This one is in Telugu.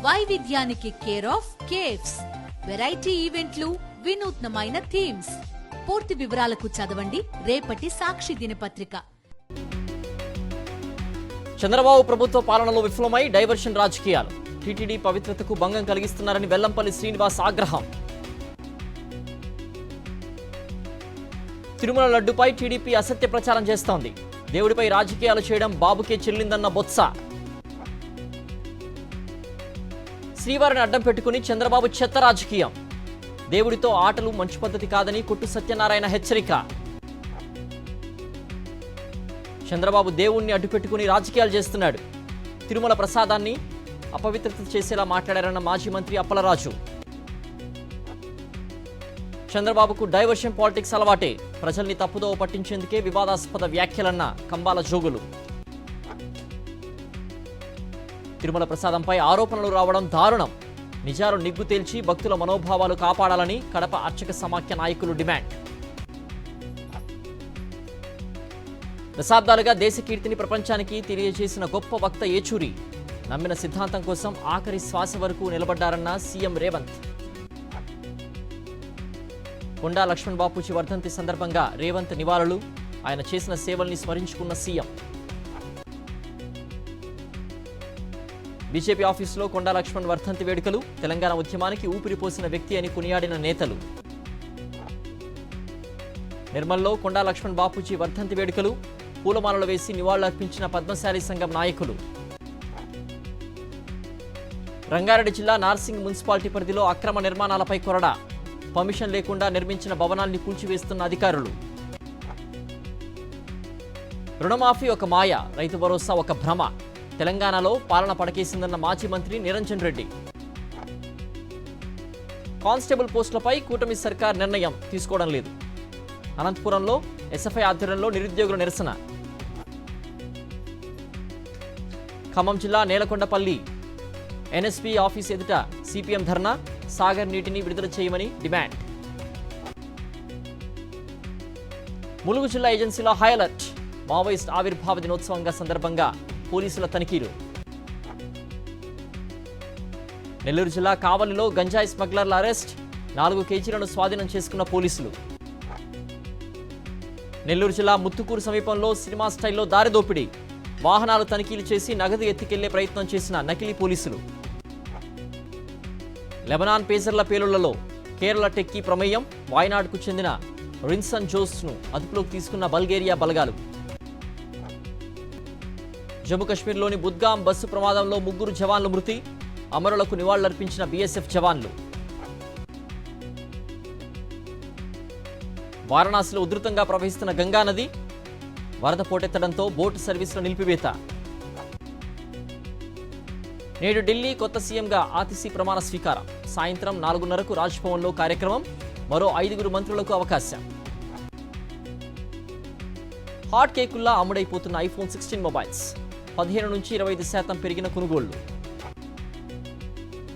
వైవిధ్యానికి కేర్ ఆఫ్ కేవ్స్. వెరైటీ ఈవెంట్లు, వినూత్నమైన థీమ్స్. పూర్తి వివరాలకు చదవండి రేపటి సాక్షి దినపత్రిక. చంద్రబాబు ప్రభుత్వ పాలనలో విఫలమై డైవర్షన్ రాజకీయాలు. టీటీడీ పవిత్రతకు భంగం కలిగిస్తున్నారని వెల్లంపల్లి శ్రీనివాస్ ఆగ్రహం. తిరుమల లడ్డుపై టీడీపీ అసత్య ప్రచారం చేస్తోంది. దేవుడిపై రాజకీయాలు చేయడం బాబుకే చెల్లిందన్న బొత్స. శ్రీవారిని అడ్డం పెట్టుకుని చంద్రబాబు చెత్త రాజకీయం. దేవుడితో ఆటలు మంచి పద్ధతి కాదని కొట్టు సత్యనారాయణ హెచ్చరిక. చంద్రబాబు దేవుణ్ణి అడ్డుపెట్టుకుని రాజకీయాలు చేస్తున్నాడు. తిరుమల ప్రసాదాన్ని అపవిత్రత చేసేలా మాట్లాడారన్న మాజీ మంత్రి అప్పలరాజు. చంద్రబాబుకు డైవర్షన్ పాలిటిక్స్ అలవాటే. ప్రజల్ని తప్పుదోవ పట్టించేందుకే వివాదాస్పద వ్యాఖ్యలన్న కంబాల జోగులు. తిరుమల ప్రసాదంపై ఆరోపణలు రావడం దారుణం. నిజాలు నిగ్గు తేల్చి భక్తుల మనోభావాలు కాపాడాలని కడప అర్చక సమాఖ్య నాయకులు డిమాండ్. దశాబ్దాలుగా దేశ కీర్తిని ప్రపంచానికి తెలియజేసిన గొప్ప వక్త ఏచూరి. నమ్మిన సిద్ధాంతం కోసం ఆఖరి శ్వాస వరకు నిలబడ్డారన్న సీఎం రేవంత్. కొండా లక్ష్మణ్ బాపూజీ వర్ధంతి సందర్భంగా రేవంత్ నివాళులు. ఆయన చేసిన సేవల్ని స్మరించుకున్న సీఎం. బీజేపీ ఆఫీసులో కొండా లక్ష్మణ్ వర్ధంతి వేడుకలు. తెలంగాణ ఉద్యమానికి ఊపిరిపోసిన వ్యక్తి అని కొనియాడిన నేతలు. నిర్మల్లో కొండా లక్ష్మణ్ బాపూజీ వర్ధంతి వేడుకలు. పూలమాలలు వేసి నివాళులర్పించిన పద్మశాలి సంఘం నాయకులు. రంగారెడ్డి జిల్లా నార్సింగ్ మున్సిపాలిటీ పరిధిలో అక్రమ నిర్మాణాలపై కొరడా. పర్మిషన్ లేకుండా నిర్మించిన భవనాల్ని కూల్చివేస్తున్న అధికారులు. రుణమాఫీ ఒక మాయ, రైతు భరోసా ఒక భ్రమ. తెలంగాణలో పాలన పడకేసిందన్న మాజీ మంత్రి నిరంజన్ రెడ్డి. కానిస్టేబుల్ పోస్టులపై కూటమి సర్కార్ నిర్ణయం తీసుకోవడం లేదు. అనంతపురంలో ఎస్ఎఫ్ఐ ఆధ్వర్యంలో నిరుద్యోగుల నిరసన. ఖమ్మం జిల్లా నేలకొండపల్లి ఎన్ఎస్పీ ఆఫీస్ ఎదుట సిపిఎం ధర్నా. సాగర్ నీటిని విడుదల చేయమని డిమాండ్. ములుగు జిల్లా ఏజెన్సీలో హై అలర్ట్. మావోయిస్ట్ ఆవిర్భావ దినోత్సవంగా సందర్భంగా పోలీసుల తనిఖీలు. నెల్లూరు జిల్లా కావలిలో గంజాయి స్మగ్లర్ల అరెస్ట్. 4 కేజీలను స్వాధీనం చేసుకున్న పోలీసులు. నెల్లూరు జిల్లా ముత్తుకూరు సమీపంలో సినిమా స్టైల్లో దారి దోపిడీ. వాహనాలు తనిఖీలు చేసి నగదు ఎత్తికెళ్లే ప్రయత్నం చేసిన నకిలీ పోలీసులు. లెబనాన్ పేసర్ల పేలుళ్లలో కేరళ టెక్కీ ప్రమేయం. వాయనాడ్కు చెందిన రిన్సన్ జోస్ను అదుపులోకి తీసుకున్న బల్గేరియా బలగాలు. జమ్మూ కశ్మీర్లోని బుద్గాం బస్సు ప్రమాదంలో 3 జవాన్లు మృతి. అమరులకు నివాళులర్పించిన బీఎస్ఎఫ్ జవాన్లు. వారణాసిలో ఉధృతంగా ప్రవహిస్తున్న గంగా నది. వరద పోటెత్తడంతో బోటు సర్వీసుల నిలిపివేత. నేడు ఢిల్లీ కొత్త సీఎంగా ఆతిశీ ప్రమాణ స్వీకారం. సాయంత్రం 4:30కు రాజ్భవన్లో కార్యక్రమం. మరో 5 మంత్రులకు అవకాశం. హాట్ కేకుల్లా అమ్ముడైపోతున్న ఐఫోన్ 16 మొబైల్స్. 15 నుంచి 25% పెరిగిన కొనుగోళ్లు.